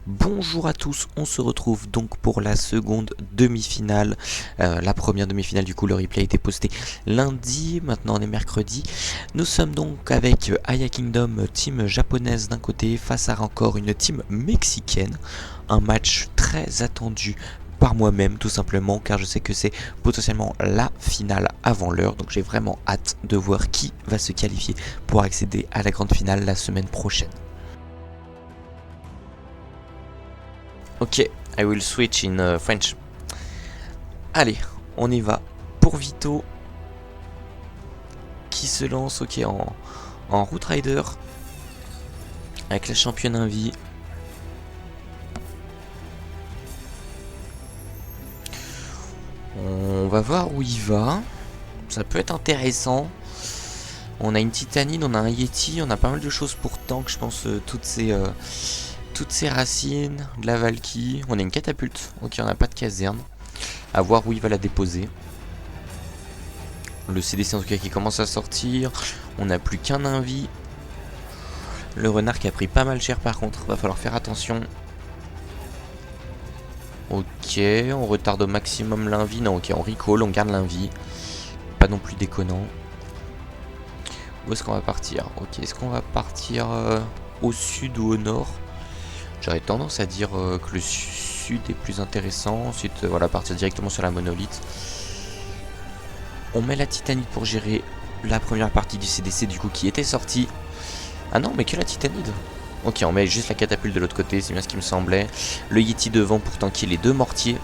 Bonjour à tous, on se retrouve donc pour la seconde demi-finale. La première demi-finale du coup, le replay a été posté lundi, maintenant on est mercredi. Nous sommes donc avec Aya Kingdom, team japonaise d'un côté, face à encore une team mexicaine. Un match très attendu par moi-même tout simplement, car je sais que c'est potentiellement la finale avant l'heure. Donc j'ai vraiment hâte de voir qui va se qualifier pour accéder à la grande finale la semaine prochaine. Ok, I will switch in French. Allez, on y va. Pour Vito, qui se lance en Route Rider, avec la championne en vie. On va voir où il va. Ça peut être intéressant. On a une Titanide, on a un Yeti, on a pas mal de choses pour tank, je pense, toutes ces racines, de la Valky. On a une catapulte, ok, on n'a pas de caserne. À voir où il va la déposer. Le CDC en tout cas qui commence à sortir. On n'a plus qu'un invi. Le renard qui a pris pas mal cher par contre. Va falloir faire attention. Ok, on retarde au maximum l'invi. Non, ok, on recall, on garde l'invi. Pas non plus déconnant. Où est-ce qu'on va partir? Ok, est-ce qu'on va partir au sud ou au nord? J'aurais tendance à dire que le sud est plus intéressant. Ensuite, voilà, partir directement sur la monolithe. On met la Titanide pour gérer la première partie du CDC du coup qui était sortie. Ah non, mais que la Titanide. Ok, on met juste la catapulte de l'autre côté, c'est bien ce qui me semblait. Le Yeti devant pour tanker les deux mortiers.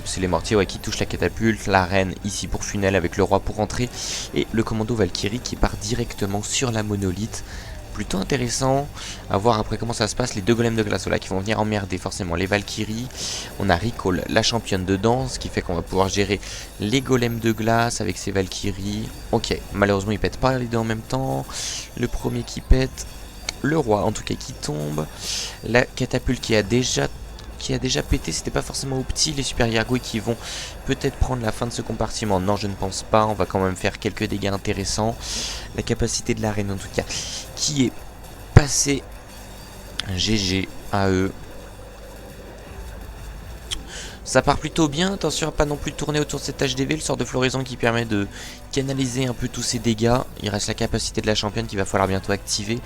C'est les mortiers qui touchent la catapulte. La reine ici pour funnel avec le roi pour rentrer. Et le commando Valkyrie qui part directement sur la monolithe. Plutôt intéressant à voir après comment ça se passe. Les deux golems de glace là qui vont venir emmerder forcément les Valkyries. On a Recall, la championne de danse, ce qui fait qu'on va pouvoir gérer les golems de glace avec ses Valkyries. Ok, malheureusement ils pètent pas les deux en même temps. Le premier qui pète, le roi en tout cas qui tombe. La catapulte qui a déjà pété, c'était pas forcément au petit. Les super gargouilles qui vont peut-être prendre la fin de ce compartiment. Non, je ne pense pas. On va quand même faire quelques dégâts intéressants. La capacité de l'arène en tout cas qui est passée. GG à eux. Ça part plutôt bien, attention à pas non plus tourner autour de cet HDV, le sort de floraison qui permet de canaliser un peu tous ces dégâts. Il reste la capacité de la championne qu'il va falloir bientôt activer.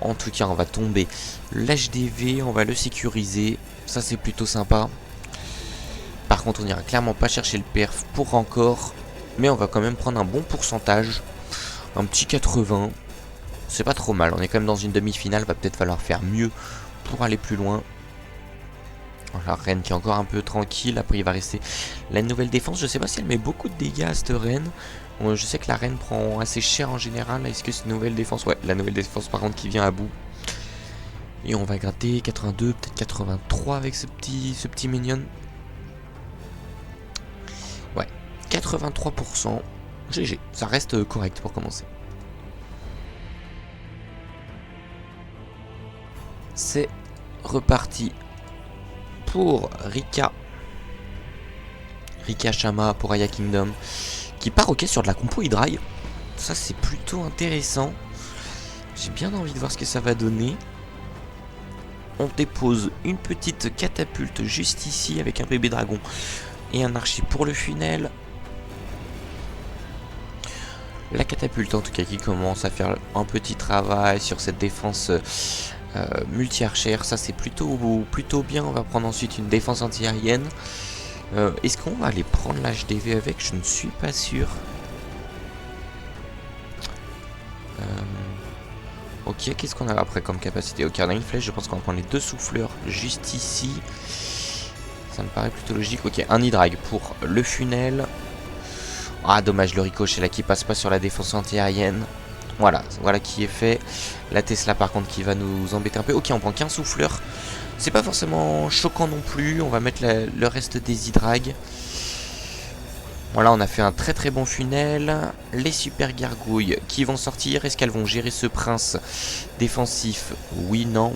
En tout cas, on va tomber l'HDV, on va le sécuriser. Ça, c'est plutôt sympa. Par contre, on n'ira clairement pas chercher le perf pour encore. Mais on va quand même prendre un bon pourcentage. Un petit 80. C'est pas trop mal, on est quand même dans une demi-finale. Va peut-être falloir faire mieux pour aller plus loin. La reine qui est encore un peu tranquille. Après il va rester la nouvelle défense. Je sais pas si elle met beaucoup de dégâts à cette reine. Je sais que la reine prend assez cher en général. Est-ce que c'est une nouvelle défense? Ouais, la nouvelle défense par contre qui vient à bout. Et on va gratter 82, peut-être 83 avec ce petit minion. Ouais, 83%. GG, ça reste correct pour commencer. C'est reparti pour Rika Shama pour Aya Kingdom qui part ok sur de la compo Hydrail. Ça c'est plutôt intéressant. J'ai bien envie de voir ce que ça va donner. On dépose une petite catapulte juste ici avec un bébé dragon et un archer pour le funnel. La catapulte en tout cas qui commence à faire un petit travail sur cette défense multi-archère. Ça c'est plutôt bien. On va prendre ensuite une défense anti-aérienne. Est-ce qu'on va aller prendre l'HDV avec? Je ne suis pas sûr. Ok, qu'est-ce qu'on a après comme capacité? Ok, on a une flèche, je pense qu'on va prendre les deux souffleurs juste ici. Ça me paraît plutôt logique. Ok, un hydrag pour le funnel. Ah, dommage, le ricochet là qui passe pas sur la défense anti-aérienne. Voilà qui est fait. La Tesla par contre qui va nous embêter un peu. Ok, on prend qu'un souffleur. C'est pas forcément choquant non plus. On va mettre le reste des hydrags. Voilà, on a fait un très très bon funnel. Les super gargouilles qui vont sortir. Est-ce qu'elles vont gérer ce prince défensif? Oui, non,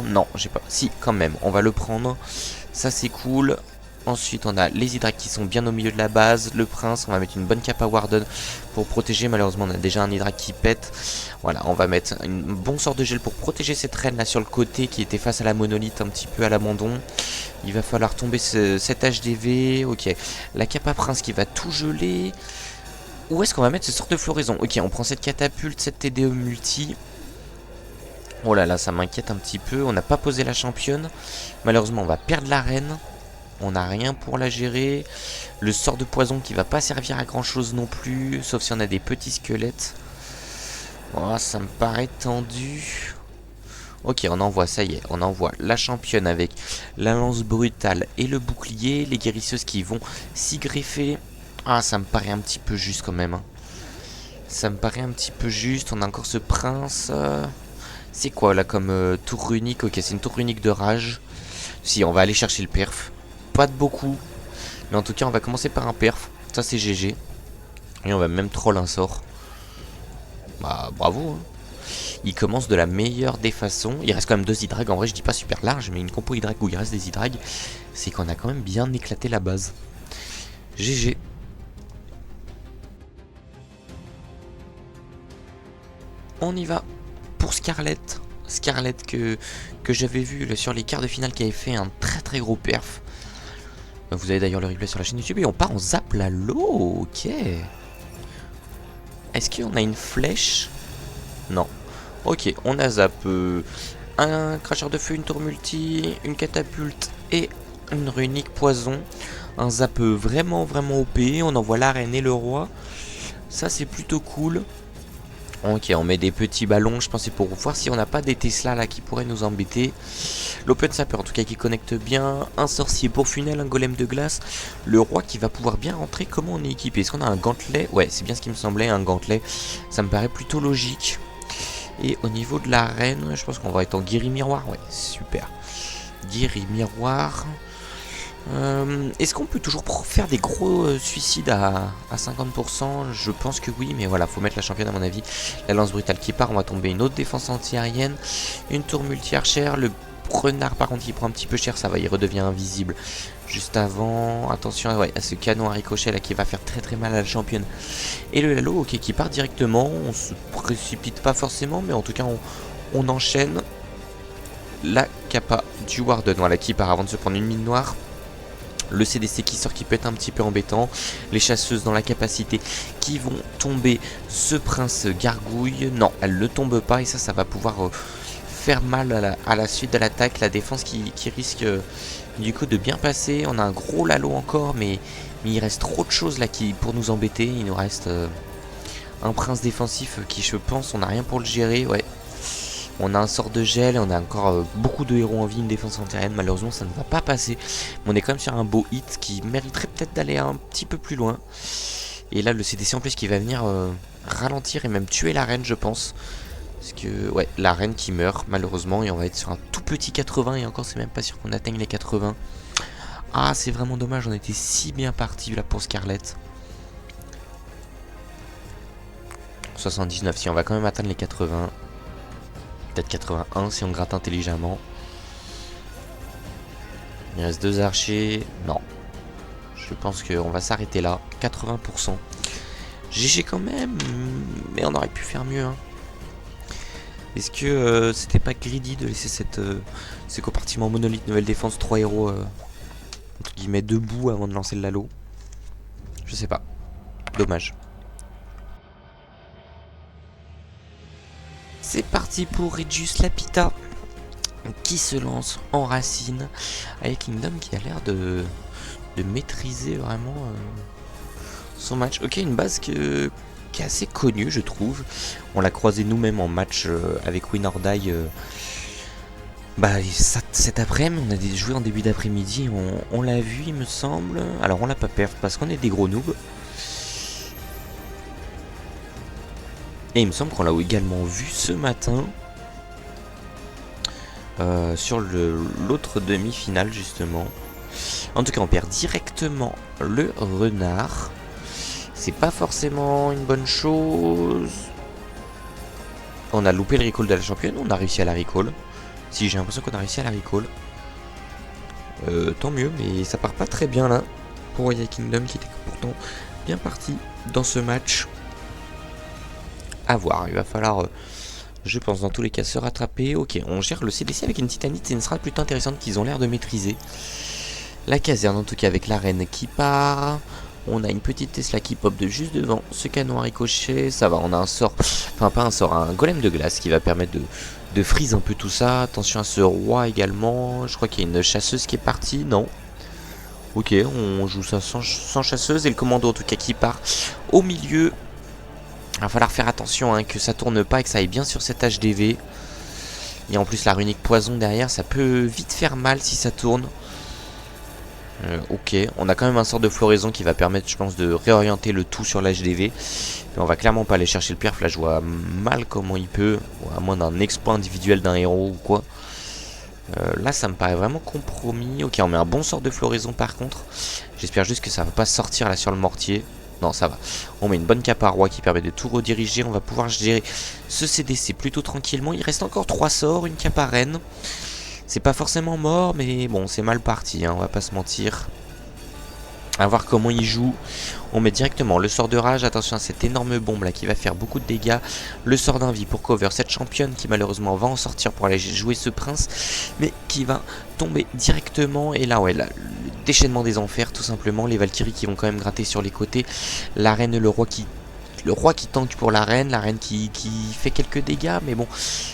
non, j'ai pas. Si, quand même, on va le prendre. Ça c'est cool. Ensuite, on a les Hydracs qui sont bien au milieu de la base. Le Prince, on va mettre une bonne cape à Warden pour protéger. Malheureusement, on a déjà un Hydrac qui pète. Voilà, on va mettre une bon sort de gel pour protéger cette reine là sur le côté qui était face à la monolithe un petit peu à l'abandon. Il va falloir tomber cet HDV. Ok, la cape à Prince qui va tout geler. Où est-ce qu'on va mettre ce sort de floraison? Ok, on prend cette catapulte, cette TDE multi. Oh là là, ça m'inquiète un petit peu. On n'a pas posé la championne. Malheureusement, on va perdre la reine. On n'a rien pour la gérer. Le sort de poison qui va pas servir à grand chose non plus. Sauf si on a des petits squelettes. Oh, ça me paraît tendu. Ok, on envoie, ça y est. On envoie la championne avec la lance brutale et le bouclier. Les guérisseuses qui vont s'y greffer. Ah, ça me paraît un petit peu juste quand même. Ça me paraît un petit peu juste. On a encore ce prince. C'est quoi là comme tour unique? Ok, c'est une tour unique de rage. Si, on va aller chercher le perf. Pas de beaucoup. Mais en tout cas, on va commencer par un perf. Ça, c'est GG. Et on va même troll un sort. Bah, bravo. Hein. Il commence de la meilleure des façons. Il reste quand même 2 hydrags. En vrai, je dis pas super large, mais une compo hydrag où il reste des hydrags, c'est qu'on a quand même bien éclaté la base. GG. On y va pour Scarlett. Scarlett que j'avais vu sur les quarts de finale qui avait fait un très gros perf. Vous avez d'ailleurs le replay sur la chaîne YouTube et on part en zap la l'eau. Ok. Est-ce qu'on a une flèche? Non. Ok, on a zap un cracheur de feu, une tour multi, une catapulte et une runique poison. Un zap vraiment OP. On envoie la reine et le roi. Ça c'est plutôt cool. Ok, on met des petits ballons, je pensais pour voir si on n'a pas des Tesla là qui pourraient nous embêter. L'Open Sapper en tout cas qui connecte bien. Un sorcier pour funnel, un golem de glace. Le roi qui va pouvoir bien rentrer. Comment on est équipé? Est-ce qu'on a un gantelet? Ouais, c'est bien ce qui me semblait, un gantelet. Ça me paraît plutôt logique. Et au niveau de la reine, je pense qu'on va être en guéri miroir. Ouais, super. Guéri miroir. Est-ce qu'on peut toujours faire des gros suicides à 50%? Je pense que oui, mais voilà, faut mettre la championne à mon avis. La lance brutale qui part, on va tomber une autre défense anti-aérienne. Une tour multi-archère. Le renard par contre qui prend un petit peu cher, ça va, il redevient invisible. Juste avant, attention ouais, à ce canon à ricochet là qui va faire très mal à la championne. Et le Lalo, ok, qui part directement. On se précipite pas forcément, mais en tout cas on enchaîne. La capa du Warden, voilà, qui part avant de se prendre une mine noire. Le CDC qui sort qui peut être un petit peu embêtant. Les chasseuses dans la capacité qui vont tomber. Ce prince gargouille. Non, elle ne tombe pas. Et ça va pouvoir faire mal à la suite de l'attaque. La défense qui risque du coup de bien passer. On a un gros Lalo encore. Mais il reste trop de choses là pour nous embêter. Il nous reste un prince défensif qui je pense on n'a rien pour le gérer. Ouais. On a un sort de gel, on a encore beaucoup de héros en vie, une défense anti-aérienne, malheureusement ça ne va pas passer. Mais on est quand même sur un beau hit qui mériterait peut-être d'aller un petit peu plus loin. Et là le CDC en plus qui va venir ralentir et même tuer la reine je pense. Parce que ouais, la reine qui meurt malheureusement et on va être sur un tout petit 80 et encore c'est même pas sûr qu'on atteigne les 80. Ah c'est vraiment dommage, on était si bien parti là pour Scarlett. 79, si on va quand même atteindre les 80. Peut-être 81 si on gratte intelligemment. Il reste 2 archers. Non. Je pense qu'on va s'arrêter là. 80%. GG quand même. Mais on aurait pu faire mieux. Hein. Est-ce que c'était pas greedy de laisser ce compartiment monolithe nouvelle défense 3 héros entre guillemets debout avant de lancer le Lalo? Je sais pas. Dommage. C'est parti pour Regius Lapita qui se lance en racine avec Kingdom qui a l'air de maîtriser vraiment son match. Ok, une base qui est assez connue je trouve. On l'a croisé nous-mêmes en match avec Win or Die cet après-midi. On a joué en début d'après-midi, on l'a vu il me semble. Alors on l'a pas perdu parce qu'on est des gros noobs. Et il me semble qu'on l'a également vu ce matin sur l'autre demi-finale justement. En tout cas on perd directement le renard. C'est pas forcément une bonne chose. On a loupé le recall de la championne, on a réussi à la recall. Si j'ai l'impression qu'on a réussi à la recall. Tant mieux, mais ça part pas très bien là pour Aya Kingdom qui était pourtant bien parti dans ce match. À voir, il va falloir, je pense dans tous les cas, se rattraper. Ok, on gère le CDC avec une titanite, c'est une strat plutôt intéressante qu'ils ont l'air de maîtriser. La caserne en tout cas avec l'arène qui part. On a une petite Tesla qui pop de juste devant. Ce canon à ricochet, ça va, on a un sort, enfin pas un sort, un golem de glace qui va permettre de freeze un peu tout ça. Attention à ce roi également. Je crois qu'il y a une chasseuse qui est partie, non? Ok, on joue ça sans chasseuse et le commando en tout cas qui part au milieu. Il va falloir faire attention hein, que ça tourne pas et que ça aille bien sur cet HDV. Et en plus la runique poison derrière, ça peut vite faire mal si ça tourne. Ok, on a quand même un sort de floraison qui va permettre, je pense, de réorienter le tout sur l'HDV. Mais on va clairement pas aller chercher le pierre. Là, je vois mal comment il peut, à moins d'un exploit individuel d'un héros ou quoi. Là, ça me paraît vraiment compromis. Ok, on met un bon sort de floraison par contre. J'espère juste que ça va pas sortir là sur le mortier. Non, ça va. On met une bonne cape à roi qui permet de tout rediriger. On va pouvoir gérer ce CDC plutôt tranquillement. Il reste encore 3 sorts, une cape à reine. C'est pas forcément mort, mais bon, c'est mal parti, hein, on va pas se mentir. À voir comment il joue. On met directement le sort de rage. Attention à cette énorme bombe là qui va faire beaucoup de dégâts. Le sort d'invie pour cover cette championne qui malheureusement va en sortir pour aller jouer ce prince. Mais qui va tomber directement. Et là, ouais, là, le déchaînement des enfers tout simplement. Les Valkyries qui vont quand même gratter sur les côtés. La reine et le roi qui tank pour la reine qui fait quelques dégâts, mais bon,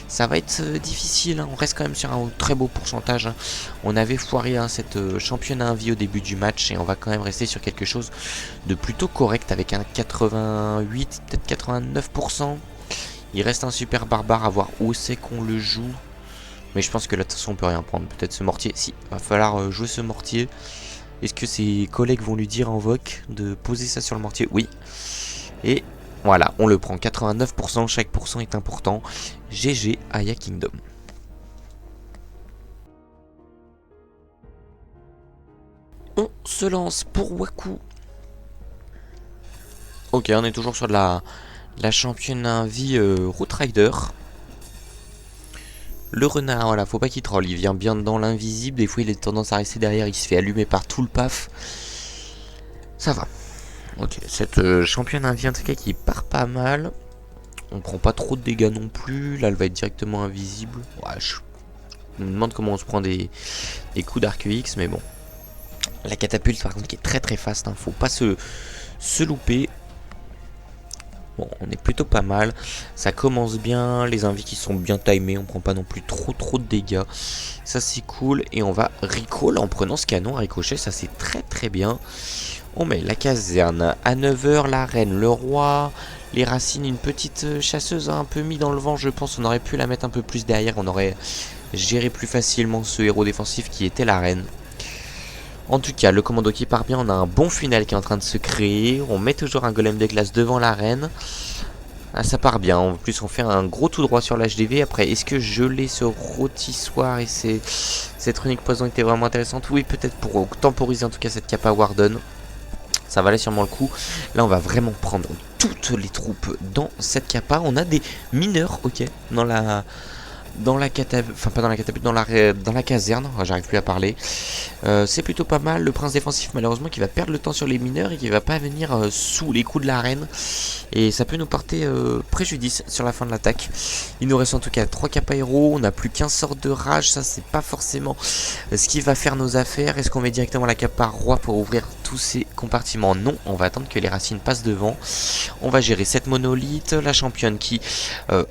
ça va être difficile, hein. On reste quand même sur un très beau pourcentage, hein. On avait foiré hein, cette championne à vie au début du match, et on va quand même rester sur quelque chose de plutôt correct, avec un 88, peut-être 89%. Il reste un super barbare, à voir où c'est qu'on le joue. Mais je pense que là, de toute façon, on peut rien prendre. Peut-être ce mortier, si, va falloir jouer ce mortier. Est-ce que ses collègues vont lui dire en voc de poser ça sur le mortier? Oui. Et voilà, on le prend 89%, chaque pourcent est important. GG Aya Kingdom. On se lance pour Waku. Ok, on est toujours sur de la championne à vie Route Rider. Le renard, voilà, faut pas qu'il troll, il vient bien dans l'invisible. Des fois il a tendance à rester derrière, il se fait allumer par tout le paf. Ça va. Ok, cette championne à vie en tout cas qui part pas mal. On prend pas trop de dégâts non plus. Là elle va être directement invisible. Ouais, je me demande comment on se prend des coups d'arc X, mais bon. La catapulte par contre qui est très très fast, hein. Faut pas se louper. Bon, on est plutôt pas mal. Ça commence bien, les invis qui sont bien timés, on prend pas non plus trop de dégâts. Ça c'est cool. Et on va recall en prenant ce canon à ricochet, ça c'est très très bien. On met la caserne à 9h, la reine, le roi, les racines, une petite chasseuse un peu mis dans le vent, je pense. On aurait pu la mettre un peu plus derrière, on aurait géré plus facilement ce héros défensif qui était la reine. En tout cas, le commando qui part bien, on a un bon final qui est en train de se créer. On met toujours un golem de glace devant la reine. Ah, ça part bien, en plus on fait un gros tout droit sur l'HDV. Après, est-ce que geler ce rôtissoir et cette runique poison était vraiment intéressante? Oui, peut-être pour temporiser en tout cas cette capa Warden. Ça valait sûrement le coup. Là, on va vraiment prendre toutes les troupes dans cette capa. On a des mineurs, ok, dans la catapulte, enfin pas dans la catapulte, dans la caserne, j'arrive plus à parler. C'est plutôt pas mal. Le prince défensif malheureusement qui va perdre le temps sur les mineurs et qui va pas venir sous les coups de la reine. Et ça peut nous porter préjudice sur la fin de l'attaque. Il nous reste en tout cas 3 capas héros. On n'a plus qu'un sort de rage. Ça c'est pas forcément ce qui va faire nos affaires. Est-ce qu'on met directement la capa roi pour ouvrir tous ces compartiments? Non, on va attendre que les racines passent devant. On va gérer cette monolithe. La championne qui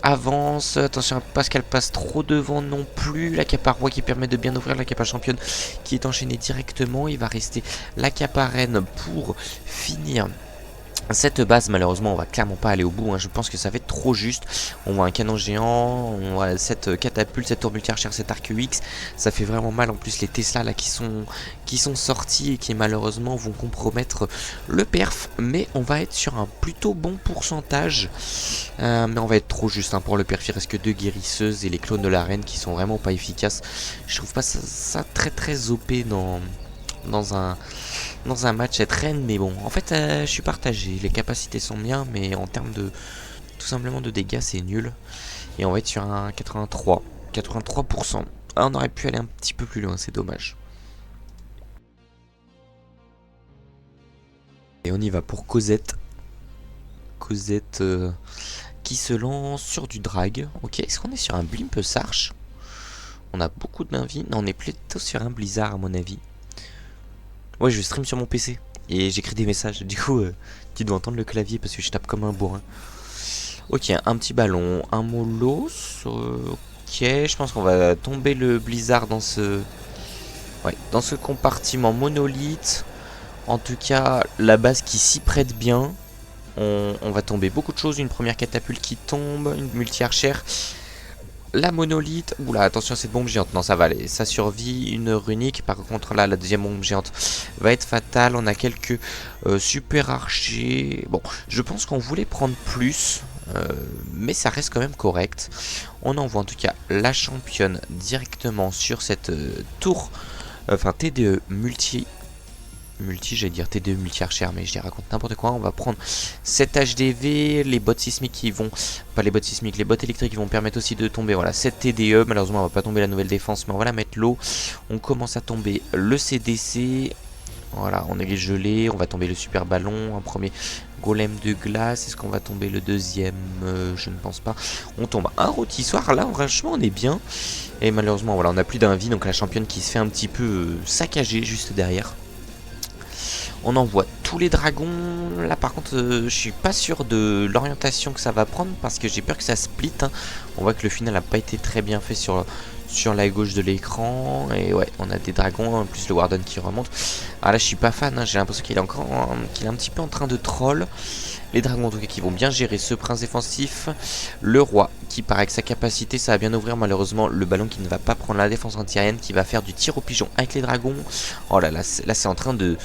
avance. Attention à pas qu'elle passe trop devant non plus. La capa roi qui permet de bien ouvrir la capa championne qui est enchaînée directement. Il va rester la capa reine pour finir cette base. Malheureusement on va clairement pas aller au bout, hein. Je pense que ça va être trop juste. On voit un canon géant, on voit cette catapulte, cette tour multi-archère, cet arc UX. Ça fait vraiment mal. En plus les Tesla là qui sont sortis et qui malheureusement vont compromettre le perf. Mais on va être sur un plutôt bon pourcentage, mais on va être trop juste, hein, pour le perf. Il reste que 2 guérisseuses et les clones de la reine qui sont vraiment pas efficaces. Je trouve pas ça très OP dans un match cette reine, mais bon, en fait je suis partagé. Les capacités sont bien, mais en termes de tout simplement de dégâts c'est nul. Et on va être sur un 83%. Ah, on aurait pu aller un petit peu plus loin, c'est dommage. Et on y va pour Cosette. Cosette qui se lance sur du drag. Ok, est-ce qu'on est sur un Blimp Sarch? On a beaucoup d'invies. Non, on est plutôt sur un Blizzard à mon avis. Ouais, je stream sur mon PC. Et j'écris des messages. Du coup, tu dois entendre le clavier parce que je tape comme un bourrin. Ok, un petit ballon, un Molos. Ok, je pense qu'on va tomber le Blizzard dans ce... Ouais, dans ce compartiment monolithe. En tout cas, la base qui s'y prête bien. On va tomber beaucoup de choses. Une première catapulte qui tombe, une multi-archère. La monolithe. Oula, attention à cette bombe géante. Non, ça va aller. Ça survit. Une runique. Par contre, là, la deuxième bombe géante va être fatale. On a quelques super archers. Bon, je pense qu'on voulait prendre plus. Mais ça reste quand même correct. On envoie en tout cas la championne directement sur cette tour. Enfin, TDE multi, j'allais dire TDE multi-archère, mais je les raconte n'importe quoi. On va prendre cette HDV, les bottes sismiques qui vont... Pas les bottes sismiques, les bottes électriques qui vont permettre aussi de tomber. Voilà, cette TDE, malheureusement on va pas tomber la nouvelle défense, mais on va la mettre low. On commence à tomber le CDC. Voilà, on est gelé, on va tomber le super ballon, un premier golem de glace. Est-ce qu'on va tomber le deuxième? Je ne pense pas. On tombe un rôtissoir, là franchement on est bien. Et malheureusement voilà, on n'a plus d'invie, donc la championne qui se fait un petit peu saccager juste derrière. On envoie tous les dragons. Là par contre je suis pas sûr de l'orientation que ça va prendre parce que j'ai peur que ça split. On voit que le final n'a pas été très bien fait sur la gauche de l'écran. Et ouais, on a des dragons, en plus le Warden qui remonte. Ah là je suis pas fan, j'ai l'impression qu'il est encore qu'il est un petit peu en train de troll. Les dragons en tout cas qui vont bien gérer ce prince défensif. Le roi qui paraît avec sa capacité ça va bien ouvrir. Malheureusement le ballon qui ne va pas prendre la défense antiaérienne, qui va faire du tir au pigeon avec les dragons. Oh là là, c'est en train de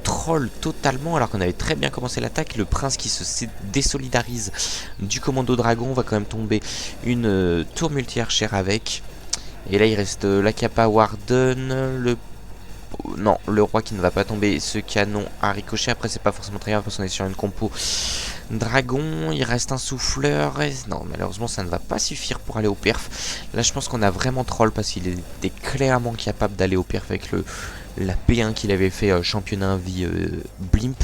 troll totalement alors qu'on avait très bien commencé l'attaque. Le prince qui se désolidarise du commando dragon. On va quand même tomber une tour multi-archère avec. Et là il reste la capa Warden, le roi qui ne va pas tomber, ce canon à ricochet. Après c'est pas forcément très grave parce qu'on est sur une compo dragon. Il reste un souffleur. Non, malheureusement ça ne va pas suffire pour aller au perf. Là je pense qu'on a vraiment troll parce qu'il était clairement capable d'aller au perf avec la P1 qu'il avait fait championnat vie Blimp.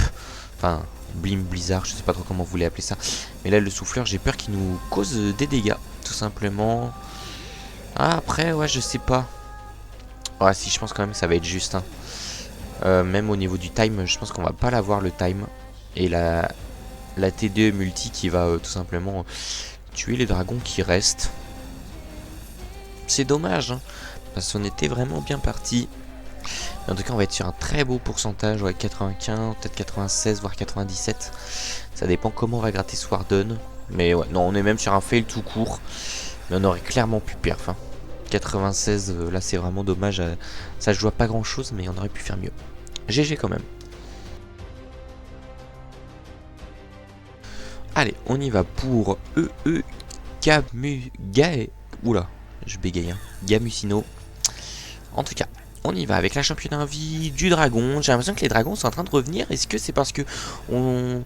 Enfin Blimp Blizzard, je sais pas trop comment vous voulez appeler ça. Mais là le souffleur j'ai peur qu'il nous cause des dégâts tout simplement. Ah, après, ouais, je sais pas. Ouais, si, je pense quand même que ça va être juste. Même au niveau du time, je pense qu'on va pas l'avoir le time. Et la TDE multi qui va tout simplement tuer les dragons qui restent. C'est dommage, parce qu'on était vraiment bien parti. En tout cas, on va être sur un très beau pourcentage, ouais, 95, peut-être 96, voire 97. Ça dépend comment on va gratter ce Warden. Mais ouais, non, on est même sur un fail tout court. Mais on aurait clairement pu perf. 96, là c'est vraiment dommage. Ça se joue à pas grand chose, mais on aurait pu faire mieux. GG quand même. Allez, on y va pour Oula, je bégaye. Gamusino. En tout cas, on y va avec la championne à vie du dragon. J'ai l'impression que les dragons sont en train de revenir. Est-ce que c'est parce que on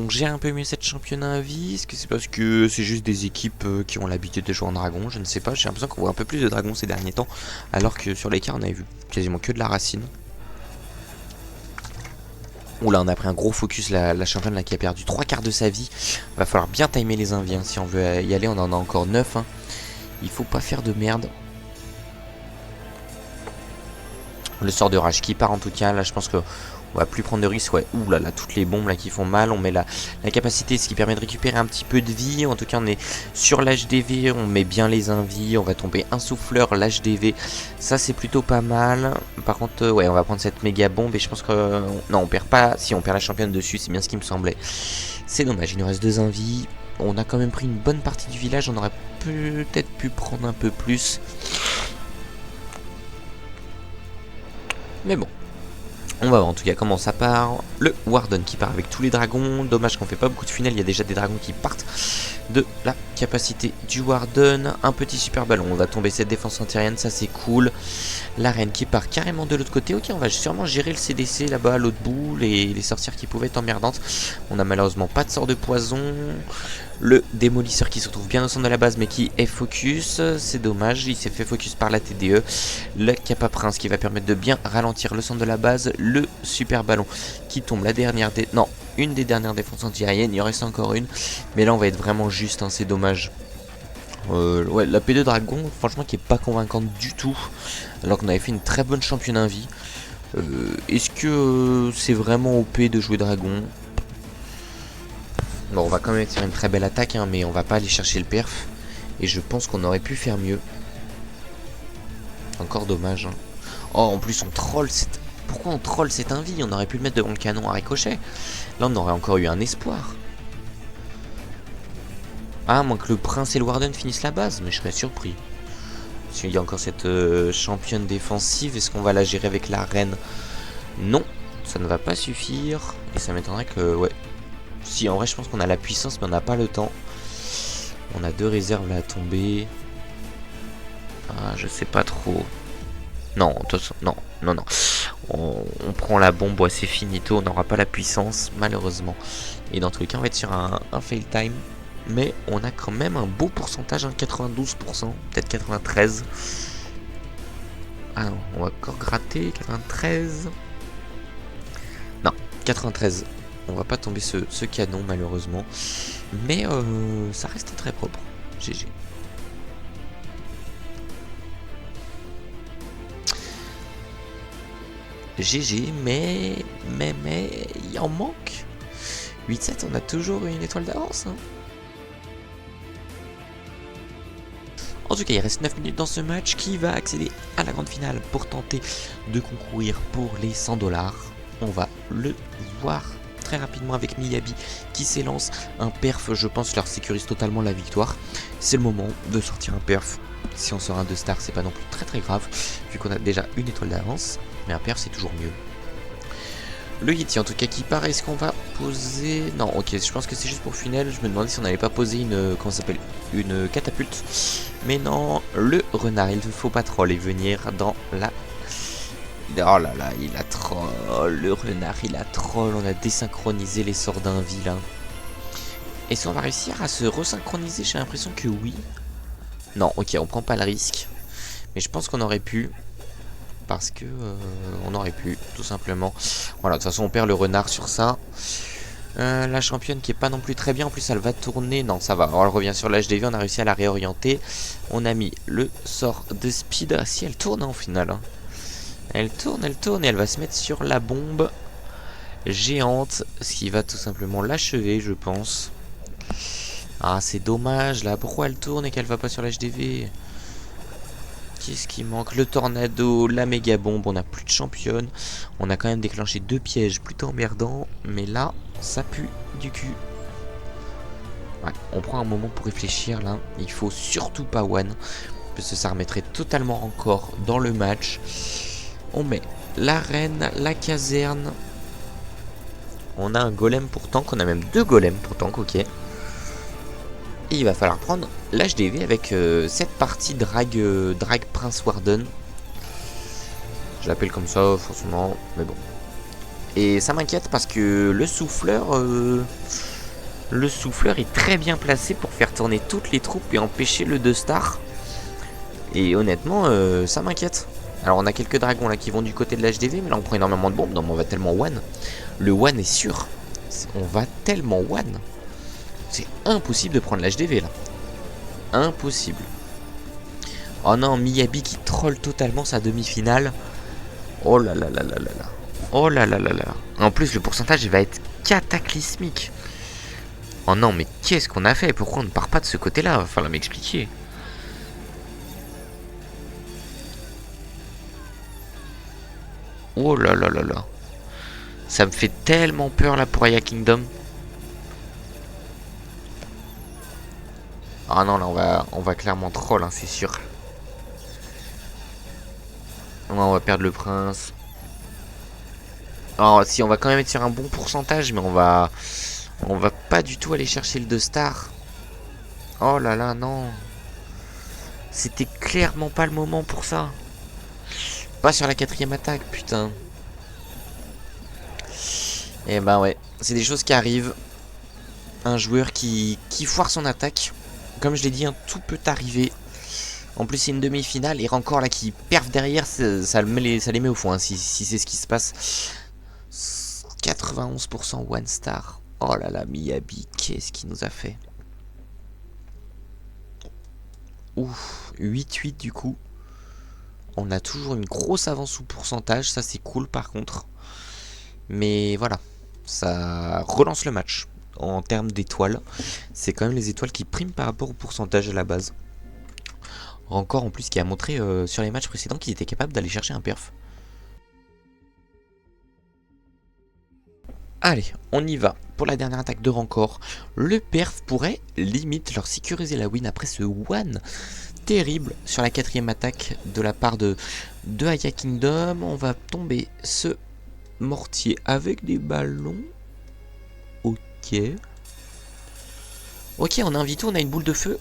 gère un peu mieux cette championne à vie? Est-ce que c'est parce que c'est juste des équipes qui ont l'habitude de jouer en dragon? Je ne sais pas. J'ai l'impression qu'on voit un peu plus de dragons ces derniers temps. Alors que sur les cartes, on avait vu quasiment que de la racine. Oula, on a pris un gros focus. La championne là qui a perdu 3/4 de sa vie. Va falloir bien timer les invies. Si on veut y aller, on en a encore 9. Il faut pas faire de merde. Le sort de rage qui part en tout cas. Là je pense qu'on va plus prendre de risques. Ouais, ouh là là, toutes les bombes là qui font mal. On met la capacité, ce qui permet de récupérer un petit peu de vie. En tout cas on est sur l'HDV. On met bien les invies. On va tomber un souffleur, l'HDV. Ça c'est plutôt pas mal. Par contre ouais, on va prendre cette méga bombe. Et je pense que non, on perd pas. Si on perd la championne dessus, c'est bien ce qui me semblait. C'est dommage, il nous reste 2 invies. On a quand même pris une bonne partie du village. On aurait peut-être pu prendre un peu plus. Mais bon, on va voir en tout cas comment ça part. Le Warden qui part avec tous les dragons. Dommage qu'on fait pas beaucoup de funnels, il y a déjà des dragons qui partent. de la capacité du Warden. Un petit super ballon, on va tomber cette défense antiaérienne, ça c'est cool. La reine qui part carrément de l'autre côté. Ok, on va sûrement gérer le CDC là-bas à l'autre bout, les sorcières qui pouvaient être emmerdantes. On a malheureusement pas de sort de poison. Le démolisseur qui se retrouve bien au centre de la base mais qui est focus, c'est dommage, il s'est fait focus par la TDE. Le Kappa Prince qui va permettre de bien ralentir le centre de la base. Le super ballon qui tombe, la dernière non, une des dernières défenses anti-aériennes, il en reste encore une. Mais là on va être vraiment juste, hein, c'est dommage. Ouais, la P2 Dragon, franchement, qui est pas convaincante du tout. Alors qu'on avait fait une très bonne championne à vie. Est-ce que c'est vraiment OP de jouer Dragon? Bon, on va quand même faire une très belle attaque, hein, mais on va pas aller chercher le perf. Et je pense qu'on aurait pu faire mieux. Encore dommage. Hein. Oh, en plus, on troll cette... Pourquoi on troll cette invie? On aurait pu le mettre devant le canon à ricochet. Là, on aurait encore eu un espoir. Ah, moins que le prince et le warden finissent la base, mais je serais surpris. S'il y a encore cette championne défensive, est-ce qu'on va la gérer avec la reine? Non, ça ne va pas suffire. Et ça m'étonnerait que... Ouais. Si, en vrai, je pense qu'on a la puissance, mais on n'a pas le temps. On a 2 réserves là à tomber. Ah, je sais pas trop. Non, non, non, non. On prend la bombe, ouais, c'est finito. On n'aura pas la puissance, malheureusement. Et dans tous les cas, on va être sur un fail time. Mais on a quand même un beau pourcentage, hein, 92%, peut-être 93%. Ah non, on va encore gratter, 93. Non, 93. On va pas tomber ce canon malheureusement. Mais ça reste très propre. GG. GG, mais il en manque. 8-7, on a toujours une étoile d'avance. Hein. En tout cas, il reste 9 minutes dans ce match. Qui va accéder à la grande finale pour tenter de concourir pour les 100$? On va le voir très rapidement avec Miyabi qui s'élance. Un perf, je pense, leur sécurise totalement la victoire. C'est le moment de sortir un perf. Si on sort un 2 stars, c'est pas non plus très grave, vu qu'on a déjà une étoile d'avance. Mais un perf, c'est toujours mieux. Le Yeti en tout cas qui part, est-ce qu'on va poser... Non, ok, je pense que c'est juste pour funnel. Je me demandais si on n'allait pas poser une... Comment ça s'appelle? Une catapulte. Mais non, le renard, il ne faut pas troll et venir dans la... Oh là là, il a troll. Le renard, il a troll. On a désynchronisé les sorts d'un vilain. Est-ce qu'on va réussir à se resynchroniser? J'ai l'impression que oui. Non, ok, on prend pas le risque. Mais je pense qu'on aurait pu... Parce que on aurait pu, tout simplement. Voilà, de toute façon on perd le renard sur ça. La championne qui est pas non plus très bien. En plus elle va tourner. Non, ça va. Alors, elle revient sur l'HDV. On a réussi à la réorienter. On a mis le sort de speed. Ah, si elle tourne, hein, au final. Hein. Elle tourne et elle va se mettre sur la bombe géante. Ce qui va tout simplement l'achever, je pense. Ah, c'est dommage là. Pourquoi elle tourne et qu'elle va pas sur l'HDV? Qu'est-ce qui manque? Le tornado, la méga bombe, on n'a plus de championne. On a quand même déclenché 2 pièges plutôt emmerdants. Mais là, ça pue du cul. Ouais, on prend un moment pour réfléchir là. Il faut surtout pas one. Parce que ça remettrait totalement encore dans le match. On met l'arène, la caserne. On a un golem pour tank. On a même 2 golems pour tank, ok. Et il va falloir prendre l'HDV avec cette partie drag Prince Warden. Je l'appelle comme ça, forcément, mais bon. Et ça m'inquiète parce que le souffleur est très bien placé pour faire tourner toutes les troupes et empêcher le 2 star. Et honnêtement, ça m'inquiète. Alors on a quelques dragons là qui vont du côté de l'HDV, mais là on prend énormément de bombes, donc on va tellement one. Le one est sûr. On va tellement one. C'est impossible de prendre l'HDV là. Impossible. Oh non, Miyabi qui troll totalement sa demi-finale. Oh là là là là là là. Oh là là là là. En plus, le pourcentage va être cataclysmique. Oh non, mais qu'est-ce qu'on a fait? Pourquoi on ne part pas de ce côté-là? Va falloir m'expliquer. Oh là là là là. Ça me fait tellement peur là pour Aya Kingdom. Ah non, là on va clairement troll, hein, c'est sûr. On va perdre le prince. Alors si, on va quand même être sur un bon pourcentage, mais on va pas du tout aller chercher le 2 star. Oh là là, non. C'était clairement pas le moment pour ça. Pas sur la 4ème attaque, putain. Et ben ouais, c'est des choses qui arrivent. Un joueur qui foire son attaque. Comme je l'ai dit, tout peut arriver. En plus, c'est une demi-finale. Et encore là qui perf derrière, ça les met au fond, hein, si c'est ce qui se passe. 91% one star. Oh là là, Miyabi, qu'est-ce qu'il nous a fait? Ouf, 8-8 du coup. On a toujours une grosse avance au pourcentage. Ça, c'est cool par contre. Mais voilà, ça relance le match. En termes d'étoiles, c'est quand même les étoiles qui priment par rapport au pourcentage à la base. Encore en plus qui a montré sur les matchs précédents qu'il était capable d'aller chercher un perf. Allez, on y va pour la dernière attaque de Rancor. Le perf pourrait limite leur sécuriser la win après ce one terrible sur la 4ème attaque de la part de Aya Kingdom. On va tomber ce mortier avec des ballons. Ok. Ok, on a un Vito, on a une boule de feu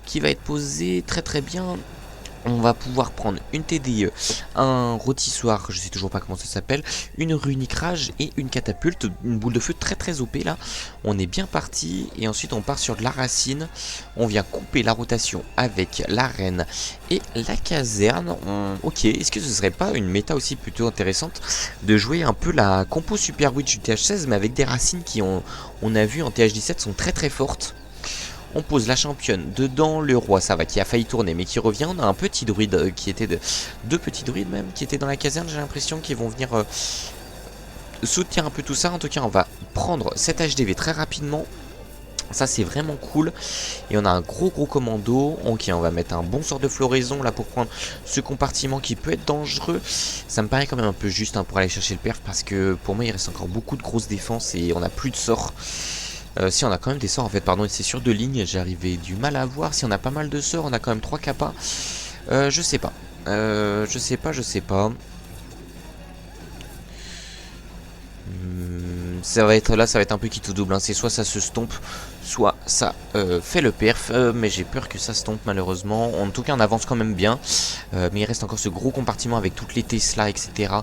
qui va être posée très très bien. On va pouvoir prendre une TDE, un rôtissoir, je sais toujours pas comment ça s'appelle, une runique rage et une catapulte, une boule de feu très très OP là. On est bien parti et ensuite on part sur de la racine. On vient couper la rotation avec l'arène et la caserne. Ok, est-ce que ce serait pas une méta aussi plutôt intéressante de jouer un peu la compo Super Witch du TH16 mais avec des racines qui on a vu en TH17 sont très très fortes. On pose la championne dedans, le roi ça va, qui a failli tourner mais qui revient. On a un petit druide qui était deux petits druides même qui étaient dans la caserne, j'ai l'impression, qui vont venir soutenir un peu tout ça. En tout cas on va prendre cet HDV très rapidement. Ça c'est vraiment cool. Et on a un gros commando. Ok, on va mettre un bon sort de floraison là pour prendre ce compartiment qui peut être dangereux. Ça me paraît quand même un peu juste pour aller chercher le perf, parce que pour moi il reste encore beaucoup de grosses défenses et on n'a plus de sorts. Si on a quand même des sorts en fait, pardon, c'est sur 2 lignes, j'arrivais du mal à voir. Si on a pas mal de sorts, on a quand même 3 kappas. Je sais pas. Je sais pas. Ça va être là, ça va être un peu qui tout double, hein. C'est soit ça se stompe, soit ça fait le perf, mais j'ai peur que ça se stompe malheureusement. En tout cas on avance quand même bien, mais il reste encore ce gros compartiment avec toutes les Tesla, etc.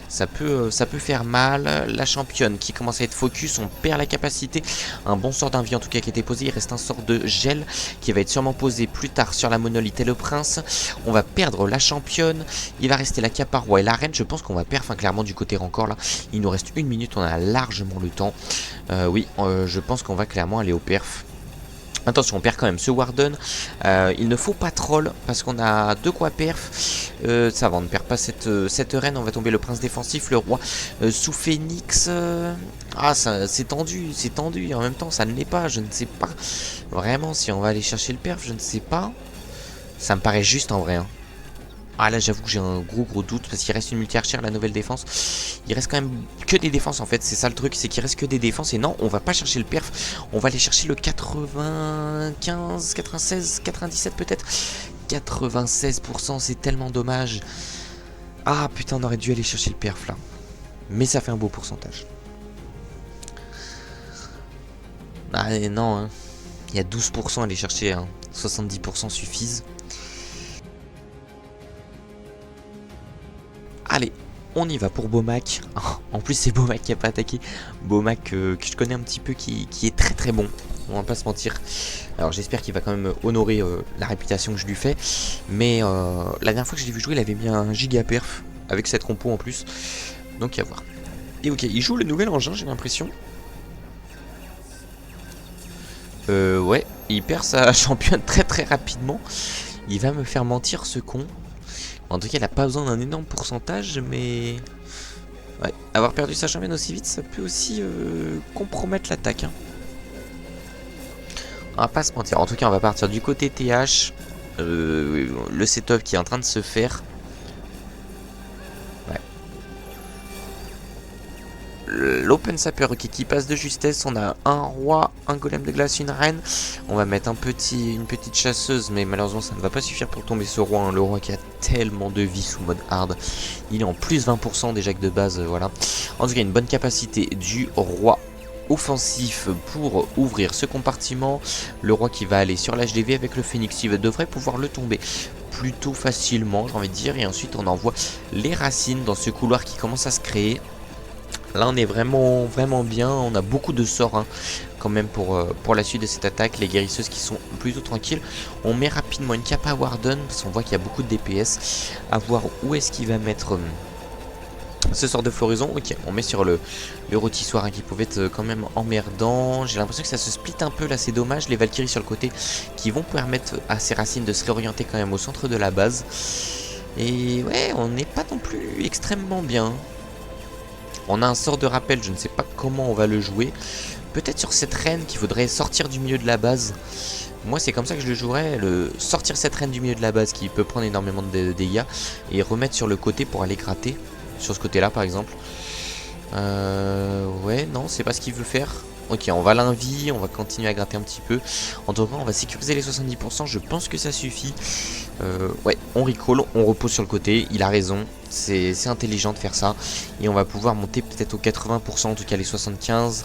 Ça peut faire mal. La championne qui commence à être focus, on perd la capacité. Un bon sort d'invie en tout cas qui a été posé. Il reste un sort de gel qui va être sûrement posé plus tard sur la monolithe et le prince. On va perdre la championne. Il va rester la caparoi et la reine. Je pense qu'on va perdre, clairement du côté Rancor là. Il nous reste 1 minute, on a largement le temps. Oui, je pense qu'on va clairement aller au perf. Attention, on perd quand même ce Warden. Il ne faut pas troll parce qu'on a de quoi perf. Ça va, on ne perd pas cette reine. On va tomber le prince défensif, le roi sous Phoenix. Ah, c'est tendu, c'est tendu. Et en même temps, ça ne l'est pas. Je ne sais pas vraiment si on va aller chercher le perf. Je ne sais pas. Ça me paraît juste en vrai. Hein. Ah là j'avoue que j'ai un gros doute parce qu'il reste une multi-archère, la nouvelle défense. Il reste quand même que des défenses en fait, c'est ça le truc, c'est qu'il reste que des défenses. Et non, on va pas chercher le perf, on va aller chercher le 95, 96, 97 peut-être. 96%, c'est tellement dommage. Ah putain, on aurait dû aller chercher le perf là. Mais ça fait un beau pourcentage. Ah non, hein. Il y a 12% à aller chercher, hein. 70% suffisent. Allez, on y va pour Bomac. En plus c'est Bomac qui a pas attaqué. Bomac que je connais un petit peu, qui est très bon. On va pas se mentir. Alors j'espère qu'il va quand même honorer la réputation que je lui fais. Mais la dernière fois que je l'ai vu jouer, il avait mis un giga perf avec cette compo en plus. Donc à voir. Et ok, il joue le nouvel engin, j'ai l'impression. Ouais, il perd sa championne très rapidement. Il va me faire mentir ce con. En tout cas, il n'a pas besoin d'un énorme pourcentage, mais ouais, avoir perdu sa championne aussi vite, ça peut aussi compromettre l'attaque. Hein. On va pas se mentir. En tout cas, on va partir du côté TH. Le setup qui est en train de se faire. Ouais. L'open sapper qui passe de justesse. On a un roi, un golem de glace, une reine. On va mettre une petite chasseuse, mais malheureusement ça ne va pas suffire pour tomber ce roi. Hein. Le roi qui a tellement de vie sous mode hard. Il est en plus 20% déjà que de base, voilà. En tout cas, une bonne capacité du roi. offensif pour ouvrir ce compartiment. Le roi qui va aller sur l'HDV avec le phénix, il devrait pouvoir le tomber plutôt facilement, j'ai envie de dire. Et ensuite on envoie les racines dans ce couloir qui commence à se créer. Là on est vraiment bien, on a beaucoup de sorts hein, quand même pour la suite de cette attaque. Les guérisseuses qui sont plutôt tranquilles. On met rapidement une cape à Warden parce qu'on voit qu'il y a beaucoup de DPS. À voir où est-ce qu'il va mettre ce sort de floraison. Ok, on met sur le rôtissoir hein, qui pouvait être quand même emmerdant. J'ai l'impression que ça se split un peu là, c'est dommage. Les Valkyries sur le côté qui vont permettre à ces racines de se réorienter quand même au centre de la base. Et ouais, on n'est pas non plus extrêmement bien. On a un sort de rappel, je ne sais pas comment on va le jouer. Peut-être sur cette reine qu'il faudrait sortir du milieu de la base. Moi c'est comme ça que je le jouerais, sortir cette reine du milieu de la base qui peut prendre énormément de dégâts. Et remettre sur le côté pour aller gratter. Sur ce côté là par exemple. Ouais non c'est pas ce qu'il veut faire. Ok on va l'invie, on va continuer à gratter un petit peu. En tout cas on va sécuriser les 70%, je pense que ça suffit. Ouais on recall, on repose sur le côté, il a raison. C'est intelligent de faire ça. Et on va pouvoir monter peut-être aux 80%, en tout cas les 75%.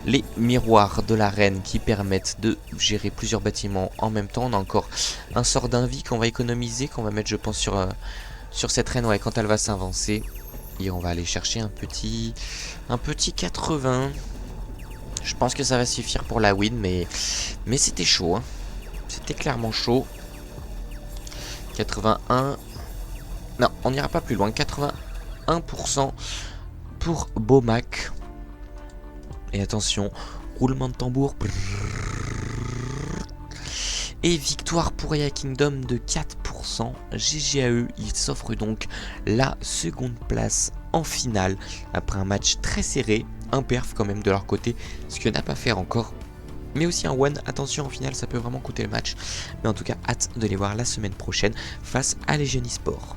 Les miroirs de la reine qui permettent de gérer plusieurs bâtiments en même temps. On a encore un sort d'invie qu'on va économiser, qu'on va mettre je pense sur cette reine ouais, quand elle va s'avancer. Et on va aller chercher un petit 80. Je pense que ça va suffire pour la win, mais c'était chaud. Hein. C'était clairement chaud. 81. Non, on n'ira pas plus loin. 81% pour Bomac. Et attention, roulement de tambour. Et victoire pour Aya Kingdom de 4%. GG à eux, ils s'offrent donc la seconde place en finale. Après un match très serré, un perf quand même de leur côté, ce que n'a pas fait encore. Mais aussi un one, attention en finale, ça peut vraiment coûter le match. Mais en tout cas, hâte de les voir la semaine prochaine face à Legion eSport.